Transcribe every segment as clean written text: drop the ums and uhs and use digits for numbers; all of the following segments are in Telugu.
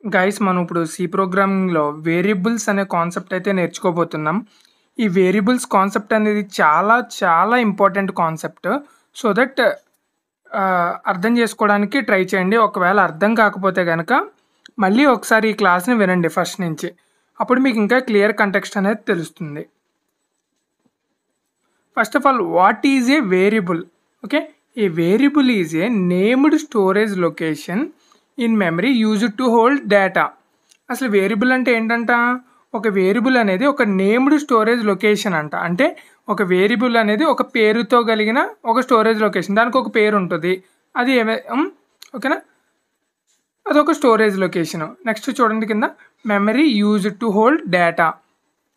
గైస్ మనం ఇప్పుడు సి ప్రోగ్రామింగ్‌లో వేరియబుల్స్ అనే కాన్సెప్ట్ అయితే నేర్చుకోబోతున్నాం. ఈ వేరియబుల్స్ కాన్సెప్ట్ అనేది చాలా చాలా ఇంపార్టెంట్ కాన్సెప్ట్. సో దట్ అర్థం చేసుకోవడానికి ట్రై చేయండి. ఒకవేళ అర్థం కాకపోతే గనక మళ్ళీ ఒకసారి ఈ క్లాస్‌ని వినండి ఫస్ట్ నుంచి. అప్పుడు మీకు ఇంకా క్లియర్ కంటెక్స్ట్ అనేది తెలుస్తుంది. First of all what is a variable? Okay, A variable is a named storage location in memory used to hold data. అసలు వేరియబుల్ అంటే ఏంటంట? ఒక వేరియబుల్ అనేది ఒక నేమ్డ్ స్టోరేజ్ లొకేషన్ అంట. అంటే ఒక వేరియబుల్ అనేది ఒక పేరుతో కలిగిన ఒక స్టోరేజ్ లొకేషన్, దానికి ఒక పేరు ఉంటుంది. అది ఓకేనా, అదొక స్టోరేజ్ లొకేషన్. నెక్స్ట్ చూడండి కింద memory used to hold data.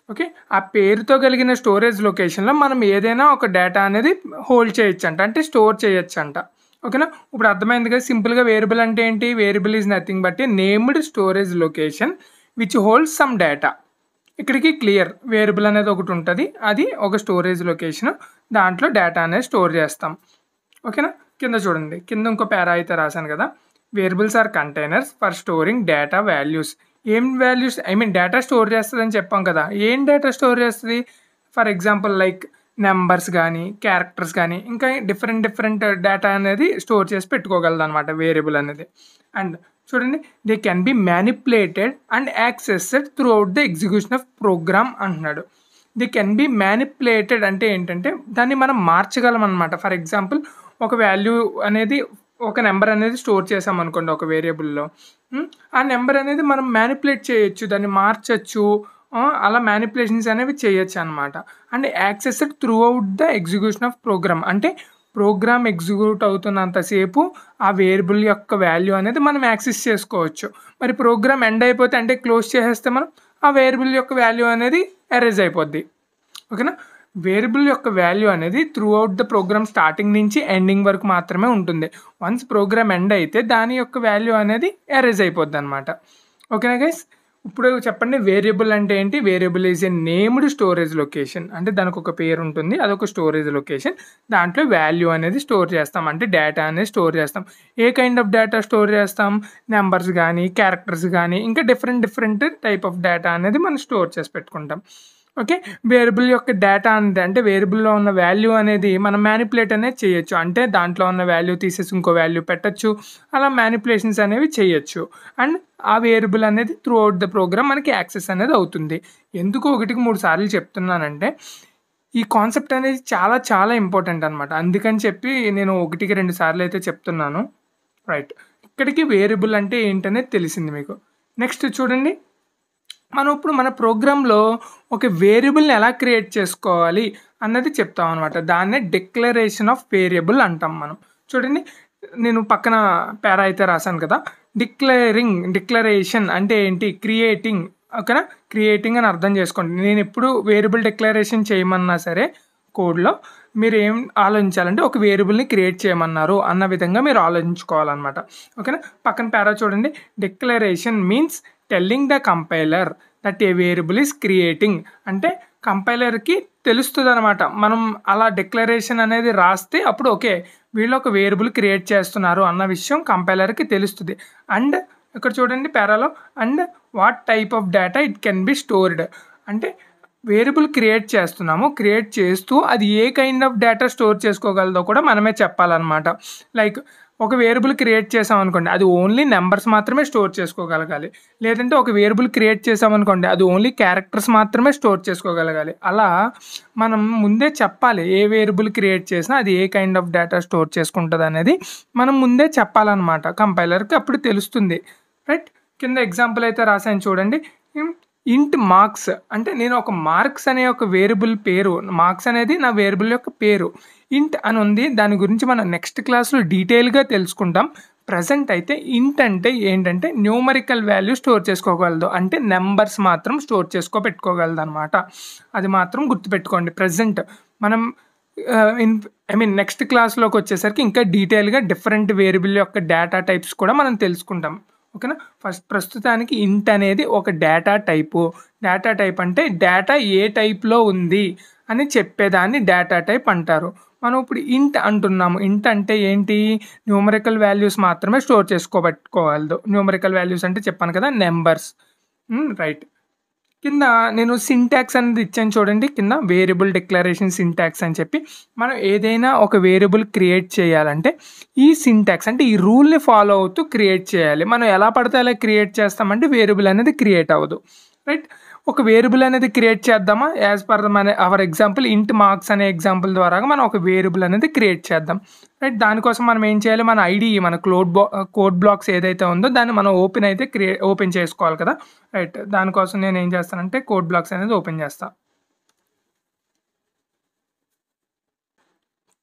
Okay, ఆ పేరుతో కలిగిన స్టోరేజ్ లొకేషన్లో మనం ఏదైనా ఒక డేటా అనేది హోల్డ్ చేయొచ్చంట, అంటే స్టోర్ చేయొచ్చంట. ఓకేనా, ఇప్పుడు అర్థమైంది కదా సింపుల్గా. వేరియబుల్ అంటే ఏంటి? Variable is nothing but A named storage location which holds some data. ఇక్కడికి క్లియర్. వేరియబుల్ అనేది ఒకటి ఉంటుంది, అది ఒక స్టోరేజ్ లొకేషన్, దాంట్లో డేటా అనేది స్టోర్ చేస్తాం. ఓకేనా, కింద చూడండి, కింద ఇంకో పేరా అయితే రాశాను కదా. Variables are containers for storing data values. ఏం వాల్యూస్? డేటా స్టోర్ చేస్తుంది అని చెప్పాం కదా. ఏం డేటా స్టోర్ చేస్తుంది? ఫర్ ఎగ్జాంపుల్ లైక్ నెంబర్స్ కానీ, క్యారెక్టర్స్ కానీ, ఇంకా డిఫరెంట్ డేటా అనేది స్టోర్ చేసి పెట్టుకోగలదు అనమాట వేరియబుల్ అనేది. అండ్ చూడండి, they can be manipulated and accessed throughout the execution of program అంటున్నాడు. దే కెన్ బి మ్యానిపులేటెడ్ అంటే ఏంటంటే దాన్ని మనం మార్చగలం అనమాట. ఫర్ ఎగ్జాంపుల్ ఒక వాల్యూ అనేది, ఒక నెంబర్ అనేది స్టోర్ చేసాం అనుకోండి ఒక వేరియబుల్లో, ఆ నెంబర్ అనేది మనం మ్యానిపులేట్ చేయొచ్చు, దాన్ని మార్చచ్చు, అలా మ్యానిపులేషన్స్ అనేవి చేయొచ్చు అనమాట. And accessed throughout the execution of program, అంటే ప్రోగ్రామ్ ఎగ్జిక్యూట్ అవుతున్నంతసేపు ఆ వేరియబుల్ యొక్క వాల్యూ అనేది మనం యాక్సెస్ చేసుకోవచ్చు. మరి ప్రోగ్రామ్ ఎండ్ అయిపోతే, అంటే క్లోజ్ చేసేస్తే మనం ఆ వేరియబుల్ యొక్క వాల్యూ అనేది ఎరేజ్ అయిపోద్ది. ఓకేనా, వేరియబుల్ యొక్క వాల్యూ అనేది throughout the program starting నుంచి ఎండింగ్ వరకు మాత్రమే ఉంటుంది. వన్స్ ప్రోగ్రామ్ ఎండ్ అయితే దాని యొక్క వాల్యూ అనేది ఎరేజ్ అయిపోద్ది అనమాట. ఓకేనా గైస్, ఇప్పుడు చెప్పండి వేరియబుల్ అంటే ఏంటి? Variable is a named storage location, అంటే దానికి ఒక పేరు ఉంటుంది, అదొక స్టోరేజ్ లొకేషన్. దాంట్లో వాల్యూ అనేది స్టోర్ చేస్తాం, అంటే డేటా అనేది స్టోర్ చేస్తాం. ఏ కైండ్ ఆఫ్ డేటా స్టోర్ చేస్తాం? నెంబర్స్ కానీ, క్యారెక్టర్స్ కానీ, ఇంకా డిఫరెంట్ టైప్ ఆఫ్ డేటా అనేది మనం స్టోర్ చేసి పెట్టుకుంటాం. ఓకే, వేరియబుల్ యొక్క డేటా అనేది, అంటే వేరియబుల్లో ఉన్న వాల్యూ అనేది మనం మ్యానిపులేట్ అనేది చేయొచ్చు, అంటే దాంట్లో ఉన్న వాల్యూ తీసేసి ఇంకో వాల్యూ పెట్టచ్చు, అలా మ్యానిపులేషన్స్ అనేవి చేయొచ్చు. అండ్ ఆ వేరియబుల్ అనేది త్రూ అవుట్ ద ప్రోగ్రామ్ మనకి యాక్సెస్ అనేది అవుతుంది. ఎందుకు 1-3 సార్లు చెప్తున్నానంటే ఈ కాన్సెప్ట్ అనేది చాలా చాలా ఇంపార్టెంట్ అనమాట. అందుకని చెప్పి నేను 1-2 సార్లు అయితే చెప్తున్నాను. రైట్, ఇక్కడికి వేరియబుల్ అంటే ఏంటనేది తెలిసింది మీకు. నెక్స్ట్ చూడండి, మనం ఇప్పుడు మన ప్రోగ్రాంలో ఒక వేరియబుల్ని ఎలా క్రియేట్ చేసుకోవాలి అన్నది చెప్తాం అనమాట. దాన్నే డిక్లరేషన్ ఆఫ్ వేరియబుల్ అంటాం మనం. చూడండి, నేను పక్కన పేరా అయితే రాశాను కదా. డిక్లరేషన్ అంటే ఏంటి? క్రియేటింగ్. ఓకేనా, క్రియేటింగ్ అని అర్థం చేసుకోండి. నేను ఎప్పుడు వేరియబుల్ డిక్లరేషన్ చేయమన్నా సరే కోడ్లో మీరు ఏం ఆలోచించాలంటే ఒక వేరియబుల్ని క్రియేట్ చేయమన్నారు అన్న విధంగా మీరు ఆలోచించుకోవాలన్నమాట. ఓకేనా, పక్కన పేరా చూడండి. Declaration means telling the compiler that A variable is creating, అంటే కంపైలర్కి తెలుస్తుంది అనమాట. మనం అలా డిక్లరేషన్ అనేది రాస్తే అప్పుడు ఓకే వీళ్ళు ఒక వేరియబుల్ క్రియేట్ చేస్తున్నారు అన్న విషయం కంపైలర్కి తెలుస్తుంది. అండ్ ఇక్కడ చూడండి పేరాలో, and what type of data it can be stored, అంటే వేరియబుల్ క్రియేట్ చేస్తున్నాము, క్రియేట్ చేస్తూ అది ఏ కైండ్ ఆఫ్ డేటా స్టోర్ చేసుకోగలదో కూడా మనమే చెప్పాలన్నమాట. లైక్ ఒక వేరియబుల్ క్రియేట్ చేసాం అనుకోండి, అది ఓన్లీ నెంబర్స్ మాత్రమే స్టోర్ చేసుకోగలగాలి. లేదంటే ఒక వేరియబుల్ క్రియేట్ చేసామనుకోండి, అది ఓన్లీ క్యారెక్టర్స్ మాత్రమే స్టోర్ చేసుకోగలగాలి. అలా మనం ముందే చెప్పాలి, ఏ వేరియబుల్ క్రియేట్ చేసినా అది ఏ కైండ్ ఆఫ్ డేటా స్టోర్ చేసుకుంటుంది అనేది మనం ముందే చెప్పాలన్నమాట కంపైలర్కి, అప్పుడు తెలుస్తుంది. రైట్, కింద ఎగ్జాంపుల్ అయితే రాసాను చూడండి. ఇంట్ మార్క్స్, అంటే నేను ఒక మార్క్స్ అనే ఒక వేరియబుల్ పేరు, మార్క్స్ అనేది నా వేరియబుల్ యొక్క పేరు, ఇంట్ అని ఉంది. దాని గురించి మనం నెక్స్ట్ క్లాస్లో డీటెయిల్గా తెలుసుకుంటాం. ప్రజెంట్ అయితే ఇంట్ అంటే ఏంటంటే న్యూమరికల్ వాల్యూ స్టోర్ చేసుకోగలదు, అంటే నెంబర్స్ మాత్రం స్టోర్ పెట్టుకోగలదు అనమాట. అది మాత్రం గుర్తుపెట్టుకోండి. ప్రజెంట్ మనం నెక్స్ట్ క్లాస్లోకి వచ్చేసరికి ఇంకా డీటెయిల్గా డిఫరెంట్ వేరియబుల్ యొక్క డేటా టైప్స్ కూడా మనం తెలుసుకుంటాం. ఓకేనా, ప్రస్తుతానికి ఇంట్ అనేది ఒక డేటా టైపు. డేటా టైప్ అంటే డేటా ఏ టైప్లో ఉంది అని చెప్పేదాన్ని డేటా టైప్ అంటారు. మనం ఇప్పుడు ఇంట్ అంటున్నాము. ఇంట్ అంటే ఏంటి? న్యూమరికల్ వాల్యూస్ మాత్రమే స్టోర్ చేసుకోబట్టుకోగలదు. న్యూమరికల్ వాల్యూస్ అంటే చెప్పాను కదా, నెంబర్స్. రైట్. కింద నేను సింటాక్స్ అనేది ఇచ్చాను చూడండి. కింద వేరియబుల్ డిక్లరేషన్ సింటాక్స్ అని చెప్పి, మనం ఏదైనా ఒక వేరియబుల్ క్రియేట్ చేయాలంటే ఈ సింటాక్స్ అంటే ఈ రూల్ని ఫాలో అవుతూ క్రియేట్ చేయాలి. మనం ఎలా పడితే అలా క్రియేట్ చేస్తామంటే వేరియబుల్ అనేది క్రియేట్ అవ్వదు. రైట్. ఒక వేరియబుల్ అనేది క్రియేట్ చేద్దామా? యాజ్ పర్ మన అవర్ ఎగ్జాంపుల్ ఇంట్ మార్క్స్ అనే ఎగ్జాంపుల్ ద్వారా మనం ఒక వేరియబుల్ అనేది క్రియేట్ చేద్దాం. రైట్. దానికోసం మనం ఏం చేయాలి? మన ఐడి, మన కోడ్ బ్లాక్స్ ఏదైతే ఉందో దాన్ని మనం ఓపెన్ చేసుకోవాలి కదా. రైట్. దానికోసం నేను ఏం చేస్తానంటే కోడ్ బ్లాక్స్ అనేది ఓపెన్ చేస్తాను.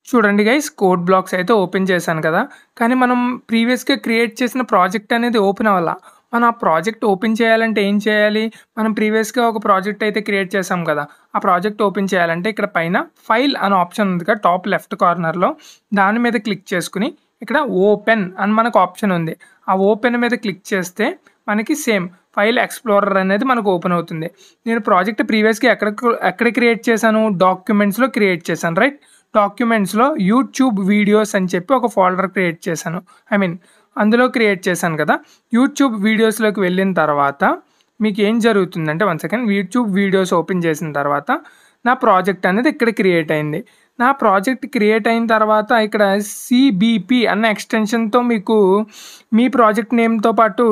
చూడండి గైస్, కోడ్ బ్లాక్స్ అయితే ఓపెన్ చేశాను కదా. కానీ మనం ప్రీవియస్గా క్రియేట్ చేసిన ప్రాజెక్ట్ అనేది ఓపెన్ అవ్వాల. మనం ఆ ప్రాజెక్ట్ ఓపెన్ చేయాలంటే ఏం చేయాలి? మనం ప్రీవియస్గా ఒక ప్రాజెక్ట్ అయితే క్రియేట్ చేసాం కదా. ఆ ప్రాజెక్ట్ ఓపెన్ చేయాలంటే ఇక్కడ పైన ఫైల్ అనే ఆప్షన్ ఉంది కదా, టాప్ లెఫ్ట్ కార్నర్లో. దాని మీద క్లిక్ చేసుకుని ఇక్కడ ఓపెన్ అని మనకు ఆప్షన్ ఉంది. ఆ ఓపెన్ మీద క్లిక్ చేస్తే మనకి సేమ్ ఫైల్ ఎక్స్ప్లోరర్ అనేది మనకు ఓపెన్ అవుతుంది. నేను ప్రాజెక్ట్ ప్రీవియస్గా ఎక్కడ క్రియేట్ చేశాను? డాక్యుమెంట్స్లో క్రియేట్ చేశాను. రైట్. డాక్యుమెంట్స్లో యూట్యూబ్ వీడియోస్ అని చెప్పి ఒక ఫోల్డర్ క్రియేట్ చేశాను. అందులో క్రియేట్ చేశాను కదా. యూట్యూబ్ వీడియోస్లోకి వెళ్ళిన తర్వాత మీకు ఏం జరుగుతుందంటే, 1 సెకండ్, యూట్యూబ్ వీడియోస్ ఓపెన్ చేసిన తర్వాత నా ప్రాజెక్ట్ అనేది ఇక్కడ క్రియేట్ అయింది. నా ప్రాజెక్ట్ క్రియేట్ అయిన తర్వాత ఇక్కడ సిబిపి అన్న ఎక్స్టెన్షన్తో మీకు మీ ప్రాజెక్ట్ నేమ్తో పాటు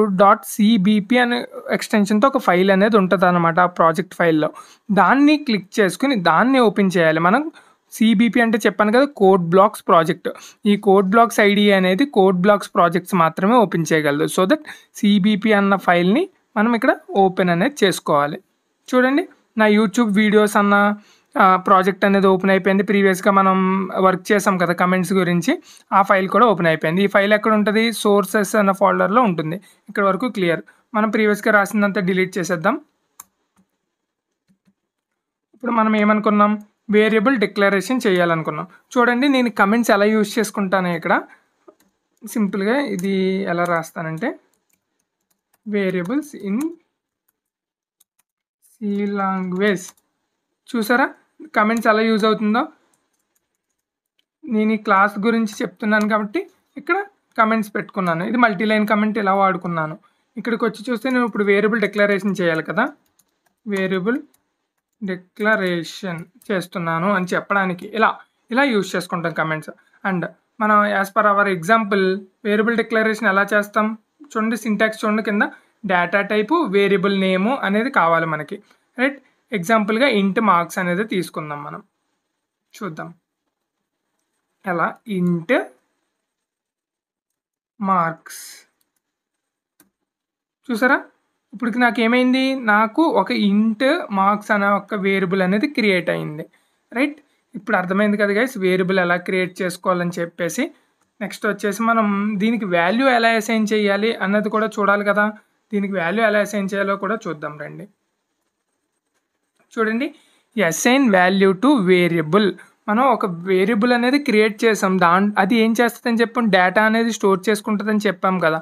.cbp అనే ఎక్స్టెన్షన్తో ఒక ఫైల్ అనేది ఉంటుంది అన్నమాట ఆ ప్రాజెక్ట్ ఫైల్లో. దాన్ని క్లిక్ చేసుకుని దాన్ని ఓపెన్ చేయాలి మనం. సిబిపి అంటే చెప్పాను కదా, కోడ్ బ్లాక్స్ ప్రాజెక్ట్. ఈ కోడ్ బ్లాక్స్ ఐడి అనేది కోడ్ బ్లాక్స్ ప్రాజెక్ట్స్ మాత్రమే ఓపెన్ చేయగలదు. సో దట్ సిబిపి అన్న ఫైల్ని మనం ఇక్కడ ఓపెన్ అనేది చేసుకోవాలి. చూడండి, నా యూట్యూబ్ వీడియోస్ అన్న ప్రాజెక్ట్ అనేది ఓపెన్ అయిపోయింది. ప్రీవియస్గా మనం వర్క్ చేసాం కదా కమెంట్స్ గురించి, ఆ ఫైల్ కూడా ఓపెన్ అయిపోయింది. ఈ ఫైల్ ఎక్కడ ఉంటుంది? సోర్సెస్ అన్న ఫోల్డర్లో ఉంటుంది. ఇక్కడ వరకు క్లియర్. మనం ప్రీవియస్గా రాసిందంతా డిలీట్ చేసేద్దాం. ఇప్పుడు మనం ఏమనుకున్నాం? వేరియబుల్ డిక్లరేషన్ చేయాలనుకున్నాం. చూడండి, నేను కమెంట్స్ ఎలా యూజ్ చేసుకుంటాను ఇక్కడ. సింపుల్గా ఇది ఎలా రాస్తానంటే, వేరియబుల్స్ ఇన్ సి లాంగ్వేజ్. చూసారా కమెంట్స్ ఎలా యూజ్ అవుతుందో? నేను ఈ క్లాస్ గురించి చెప్తున్నాను కాబట్టి ఇక్కడ కమెంట్స్ పెట్టుకున్నాను. ఇది మల్టీలైన్ కమెంట్ ఇలా వాడుకున్నాను. ఇక్కడికి వచ్చి చూస్తే నేను ఇప్పుడు వేరియబుల్ డిక్లరేషన్ చేయాలి కదా. వేరియబుల్ డిక్లరేషన్ చేస్తున్నాను అని చెప్పడానికి ఇలా యూజ్ చేసుకుంటాం కమెంట్స్. అండ్ మనం as per our example variable declaration ఎలా చేస్తాం చూడండి. సింటాక్స్ చూడండి, కింద డేటా టైపు వేరియబుల్ నేము అనేది కావాలి మనకి. రైట్. ఎగ్జాంపుల్గా ఇంట్ మార్క్స్ అనేది తీసుకుందాం. మనం చూద్దాం ఎలా. ఇంట్ మార్క్స్ చూసారా? ఇప్పుడు నాకు ఏమైంది? నాకు ఒక ఇంట్ మార్క్స్ అనే ఒక వేరియబుల్ అనేది క్రియేట్ అయింది. రైట్. ఇప్పుడు అర్థమైంది కదా గైస్, వేరియబుల్ ఎలా క్రియేట్ చేసుకోవాలని చెప్పేసి. నెక్స్ట్ వచ్చేసి మనం దీనికి వాల్యూ ఎలా అసైన్ చేయాలి అన్నది కూడా చూడాలి కదా. దీనికి వాల్యూ ఎలా అసైన్ చేయాలో కూడా చూద్దాం రండి. చూడండి, అసైన్ వాల్యూ టు వేరియబుల్. మనం ఒక వేరియబుల్ అనేది క్రియేట్ చేసాం. అది ఏం చేస్తుందని చెప్పాం? డేటా అనేది స్టోర్ చేసుకుంటుందని చెప్పాం కదా.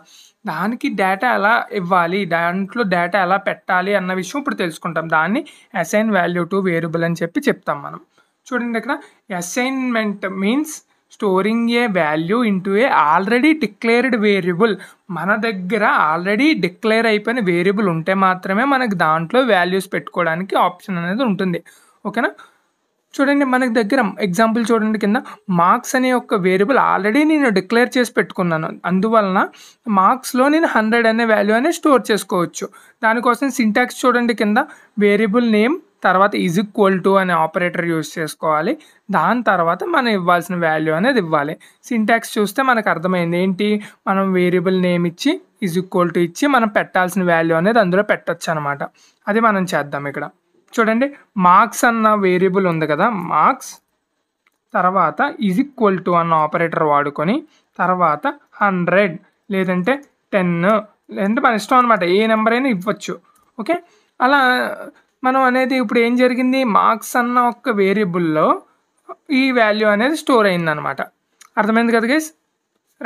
దానికి డేటా ఎలా ఇవ్వాలి, దాంట్లో డేటా ఎలా పెట్టాలి అన్న విషయం ఇప్పుడు తెలుసుకుంటాం. దాన్ని అసైన్ వాల్యూ టు వేరియబుల్ అని చెప్పి చెప్తాం మనం. చూడండి, ఇక్కడ అసైన్మెంట్ మీన్స్ స్టోరింగ్ ఏ వాల్యూ ఇంటూ ఏ ఆల్రెడీ డిక్లేర్డ్ వేరియబుల్. మన దగ్గర ఆల్రెడీ డిక్లేర్ అయిపోయిన వేరియబుల్ ఉంటే మాత్రమే మనకు దాంట్లో వాల్యూస్ పెట్టుకోవడానికి ఆప్షన్ అనేది ఉంటుంది. ఓకేనా? చూడండి, మనకి దగ్గర ఎగ్జాంపుల్ చూడండి, కింద మార్క్స్ అనే ఒక వేరియబుల్ ఆల్రెడీ నేను డిక్లేర్ చేసి పెట్టుకున్నాను. అందువలన మార్క్స్లో నేను 100 అనే వాల్యూ అనేది స్టోర్ చేసుకోవచ్చు. దానికోసం సింటాక్స్ చూడండి, కింద వేరియబుల్ నేమ్ తర్వాత ఈజ్ ఈక్వల్ టు అనే ఆపరేటర్ యూజ్ చేసుకోవాలి. దాని తర్వాత మనం ఇవ్వాల్సిన వాల్యూ అనేది ఇవ్వాలి. సింటాక్స్ చూస్తే మనకు అర్థమైంది ఏంటి? మనం వేరియబుల్ నేమ్ ఇచ్చి ఈజ్ ఈక్వల్ టు ఇచ్చి మనం పెట్టాల్సిన వాల్యూ అనేది అందులో పెట్టచ్చు అనమాట. అది మనం చేద్దాం ఇక్కడ. చూడండి, మార్క్స్ అన్న వేరియబుల్ ఉంది కదా, మార్క్స్ తర్వాత ఈజ్ ఈక్వల్ టు అన్న ఆపరేటర్ వాడుకొని తర్వాత 100 లేదంటే 10 లేదంటే మన ఇష్టం అనమాట, ఏ నెంబర్ అయినా ఇవ్వచ్చు. ఓకే, అలా మనం అనేది ఇప్పుడు ఏం జరిగింది? మార్క్స్ అన్న ఒక వేరియబుల్లో ఈ వాల్యూ అనేది స్టోర్ అయిందనమాట. అర్థమైంది కదా గైస్?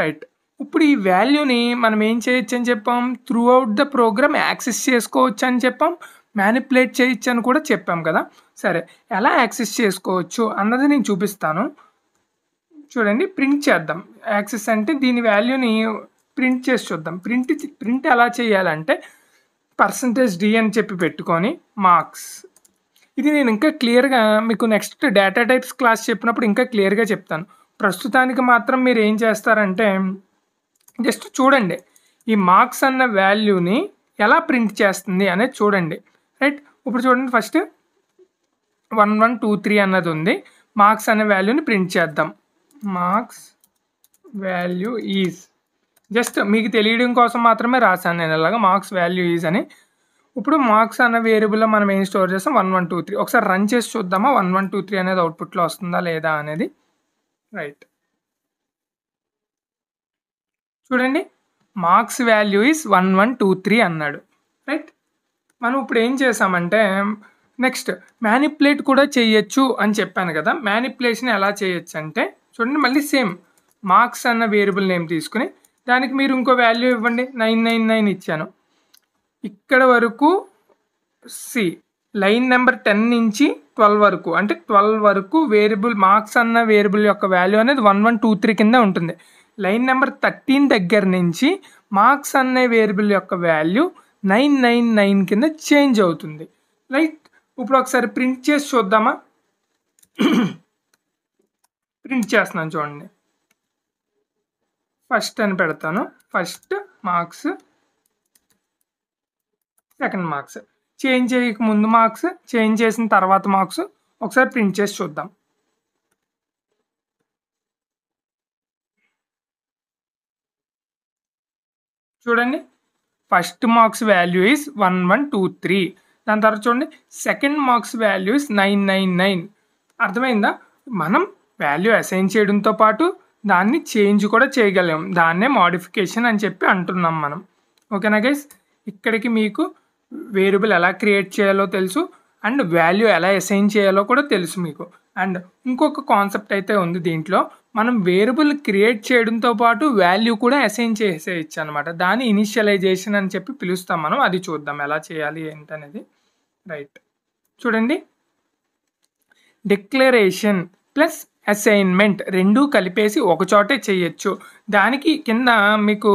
రైట్. ఇప్పుడు ఈ వాల్యూని మనం ఏం చేయొచ్చు అని చెప్పాం? Throughout the program access చేసుకోవచ్చు అని చెప్పాం. మ్యానిపులేట్ చేయొచ్చు అని కూడా చెప్పాం కదా. సరే, ఎలా యాక్సెస్ చేసుకోవచ్చు అన్నది నేను చూపిస్తాను. చూడండి, ప్రింట్ చేద్దాం. యాక్సెస్ అంటే దీని వాల్యూని ప్రింట్ చేసి చూద్దాం. ప్రింట్ ఎలా చేయాలంటే %d అని చెప్పి పెట్టుకొని మార్క్స్. ఇది నేను ఇంకా క్లియర్గా మీకు నెక్స్ట్ డేటా టైప్స్ క్లాస్ చెప్పినప్పుడు ఇంకా క్లియర్గా చెప్తాను. ప్రస్తుతానికి మాత్రం మీరు ఏం చేస్తారంటే జస్ట్ చూడండి, ఈ మార్క్స్ అన్న వాల్యూని ఎలా ప్రింట్ చేస్తుంది అనేది చూడండి. రైట్, ఇప్పుడు చూడండి, ఫస్ట్ 1 1 2 3 అన్నది ఉంది. మార్క్స్ అనే వాల్యూని ప్రింట్ చేద్దాం. మార్క్స్ వాల్యూ ఈజ్, జస్ట్ మీకు తెలియడం కోసం మాత్రమే రాశాను నేను ఇలాగా మార్క్స్ వాల్యూ ఈజ్ అని. ఇప్పుడు మార్క్స్ అన్న వేరియబుల్లో మనం ఏం స్టోర్ చేస్తాం, 1 1 2 3. ఒకసారి రన్ చేసి చూద్దామా 1 1 2 3 అనేది అవుట్పుట్లో వస్తుందా లేదా అనేది. రైట్, చూడండి, మార్క్స్ వాల్యూ ఈజ్ 1 1 2 3 అన్నాడు. రైట్, మనం ఇప్పుడు ఏం చేసామంటే నెక్స్ట్ మ్యానిపులేట్ కూడా చేయొచ్చు అని చెప్పాను కదా. మ్యానిపులేషన్ ఎలా చేయొచ్చు అంటే చూడండి, మళ్ళీ సేమ్ మార్క్స్ అన్న వేరియబుల్ నేమ్ తీసుకుని దానికి మీరు ఇంకో వాల్యూ ఇవ్వండి. 999 ఇచ్చాను. ఇక్కడ వరకు లైన్ నెంబర్ 10 నుంచి 12 వరకు, అంటే 12 వరకు వేరియబుల్ మార్క్స్ అన్న వేరియబుల్ యొక్క వాల్యూ అనేది 1 1 2 3 కింద ఉంటుంది. లైన్ నెంబర్ 13 దగ్గర నుంచి మార్క్స్ అనే వేరియబుల్ యొక్క వాల్యూ 999 కింద చేంజ్ అవుతుంది. రైట్, ఇప్పుడు ఒకసారి ప్రింట్ చేసి చూద్దామా. ప్రింట్ చేస్తున్నాను చూడండి. ఫస్ట్ అని పెడతాను. First marks, second marks, change చేయక ముందు మార్క్స్, చేంజ్ చేసిన తర్వాత మార్క్స్. ఒకసారి ప్రింట్ చేసి చూద్దాం. చూడండి, ఫస్ట్ మార్క్స్ వాల్యూ ఈజ్ 1 1 2 3. దాని తర్వాత చూడండి, సెకండ్ మార్క్స్ వాల్యూ ఈజ్ 999. అర్థమైందా? మనం వాల్యూ అసైన్ చేయడంతో పాటు దాన్ని చేంజ్ కూడా చేయగలం. దాన్నే మోడిఫికేషన్ అని చెప్పి అంటున్నాం మనం. ఓకేనా గైస్? ఇక్కడికి మీకు వేరియబుల్ ఎలా క్రియేట్ చేయాలో తెలుసు, అండ్ వాల్యూ ఎలా అసైన్ చేయాలో కూడా తెలుసు మీకు. అండ్ ఇంకొక కాన్సెప్ట్ అయితే ఉంది దీంట్లో, మనం వేరియబుల్ క్రియేట్ చేయడంతో పాటు వాల్యూ కూడా అసైన్ చేసేయచ్చు అనమాట. దాన్ని ఇనిషియలైజేషన్ అని చెప్పి పిలుస్తాం మనం. అది చూద్దాం ఎలా చేయాలి ఏంటనేది. రైట్, చూడండి, డిక్లరేషన్ ప్లస్ అసైన్మెంట్ రెండూ కలిపేసి ఒక చోటే చేయొచ్చు. దానికి కింద మీకు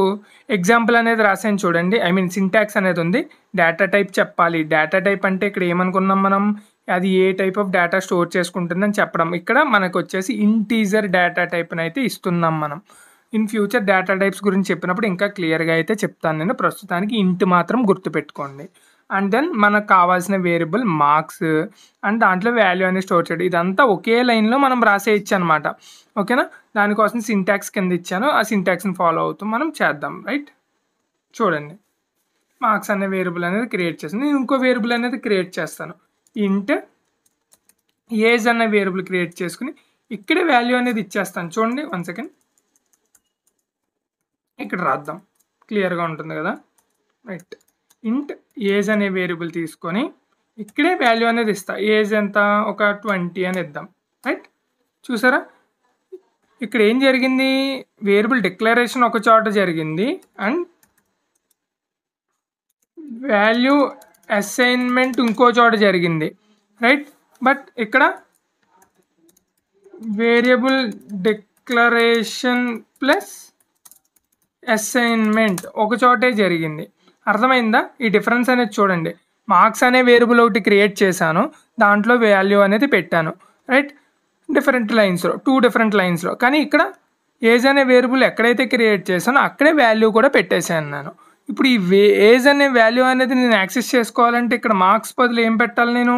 ఎగ్జాంపుల్ అనేది రాసాను చూడండి. సింటాక్స్ అనేది ఉంది. డేటా టైప్ చెప్పాలి. డేటా టైప్ అంటే ఇక్కడ ఏమనుకున్నాం మనం, అది ఏ టైప్ ఆఫ్ డేటా స్టోర్ చేసుకుంటుందని చెప్పడం. ఇక్కడ మనకు వచ్చేసి ఇంటీజర్ డేటా టైప్ని అయితే ఇస్తున్నాం మనం. ఇన్ ఫ్యూచర్ డేటా టైప్స్ గురించి చెప్పినప్పుడు ఇంకా క్లియర్గా అయితే చెప్తాను నేను. ప్రస్తుతానికి ఇంట్ మాత్రం గుర్తుపెట్టుకోండి. అండ్ దెన్ మనకు కావాల్సిన వేరియబుల్ మార్క్స్, అండ్ దాంట్లో వాల్యూ అనేది స్టోర్ చేయడం. ఇదంతా ఒకే లైన్లో మనం రాసేయచ్చు అనమాట. ఓకేనా? దానికోసం సింటాక్స్ కింద ఇచ్చాను. ఆ సింటాక్స్ని ఫాలో అవుతూ మనం చేద్దాం. రైట్, చూడండి, మార్క్స్ అనే వేరియబుల్ అనేది క్రియేట్ చేస్తాను. నేను ఇంకో వేరియబుల్ అనేది క్రియేట్ చేస్తాను. ఇంట్ ఏజ్ అనే వేరియబుల్ క్రియేట్ చేసుకుని ఇక్కడే వాల్యూ అనేది ఇచ్చేస్తాను. చూడండి, 1 సెకండ్, ఇక్కడ రాద్దాం, క్లియర్గా ఉంటుంది కదా. రైట్, ఇంట్ ఏజ్ అనే వేరియబుల్ తీసుకొని ఇక్కడే వాల్యూ అనేది ఇస్తా. ఏజ్ ఎంత, ఒక 20 అని ఇద్దాం. రైట్, చూసారా ఇక్కడ ఏం జరిగింది, వేరియబుల్ డిక్లరేషన్ ఒక చోట జరిగింది అండ్ వాల్యూ అసైన్మెంట్ ఇంకో చోట జరిగింది. రైట్, బట్ ఇక్కడ వేరియబుల్ డిక్లరేషన్ ప్లస్ అసైన్మెంట్ ఒక చోటే జరిగింది. అర్థమైందా? ఈ డిఫరెన్స్ అనేది చూడండి. మార్క్స్ అనే వేరియబుల్ ఒకటి క్రియేట్ చేశాను, దాంట్లో వాల్యూ అనేది పెట్టాను. రైట్, డిఫరెంట్ లైన్స్లో, 2 డిఫరెంట్ లైన్స్లో. కానీ ఇక్కడ ఏజ్ అనే వేరియబుల్ ఎక్కడైతే క్రియేట్ చేశానో అక్కడే వాల్యూ కూడా పెట్టేశాను నేను. ఇప్పుడు ఈ ఏజ్ అనే వాల్యూ అనేది నేను యాక్సెస్ చేసుకోవాలంటే ఇక్కడ మార్క్స్ బదులు ఏం పెట్టాలి, నేను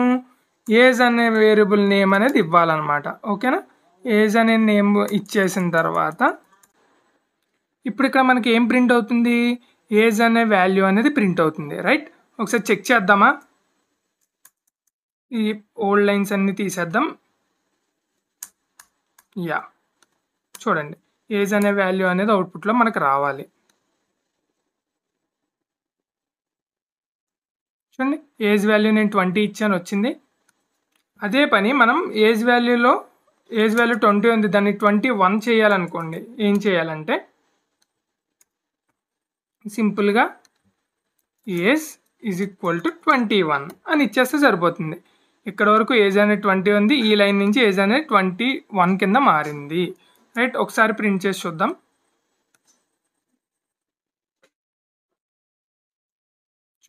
ఏజ్ అనే వేరియబుల్ నేమ్ అనేది ఇవ్వాలన్నమాట. ఓకేనా? ఏజ్ అనే నేమ్ ఇచ్చేసిన తర్వాత ఇప్పుడు ఇక్కడ మనకి ఏం ప్రింట్ అవుతుంది, ఏజ్ అనే వాల్యూ అనేది ప్రింట్ అవుతుంది. రైట్, ఒకసారి చెక్ చేద్దామా. ఈ ఓల్డ్ లైన్స్ అన్ని తీసేద్దాం. యా, చూడండి, ఏజ్ అనే వాల్యూ అనేది అవుట్పుట్లో మనకు రావాలి. చూడండి, ఏజ్ వాల్యూ నేను 20 ఇచ్చాను, వచ్చింది. అదే పని మనం ఏజ్ వాల్యూ 20 ఉంది, దాన్ని 21 చేయాలనుకోండి. ఏం చేయాలంటే సింపుల్గా ఏజ్ ఈజ్ ఈక్వల్ టు 21 అని ఇచ్చేస్తే సరిపోతుంది. ఇక్కడ వరకు ఏజ్ అనేది 20 ఉంది, ఈ లైన్ నుంచి ఏజ్ అనేది 21 కింద మారింది. రైట్, ఒకసారి ప్రింట్ చేసి చూద్దాం.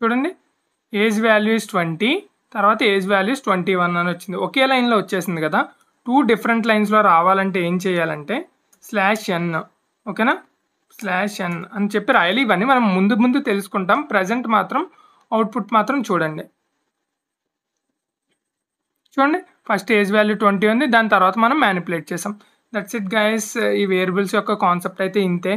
చూడండి, ఏజ్ వాల్యూ ఇస్ 20, తర్వాత ఏజ్ వాల్యూ ఇస్ 21 అని వచ్చింది. ఒకే లైన్లో వచ్చేసింది కదా. 2 డిఫరెంట్ లైన్స్లో రావాలంటే ఏం చేయాలంటే /n, ఓకేనా, /n అని చెప్పి రాయాలి. ఇవన్నీ మనం ముందు తెలుసుకుంటాం. ప్రజెంట్ మాత్రం అవుట్పుట్ మాత్రం చూడండి. చూడండి, ఫస్ట్ ఏజ్ వాల్యూ 20 ఉంది, దాని తర్వాత మనం మ్యానిపులేట్ చేసాం. That's it guys. ఈ వేరియబుల్స్ యొక్క కాన్సెప్ట్ అయితే ఇంతే.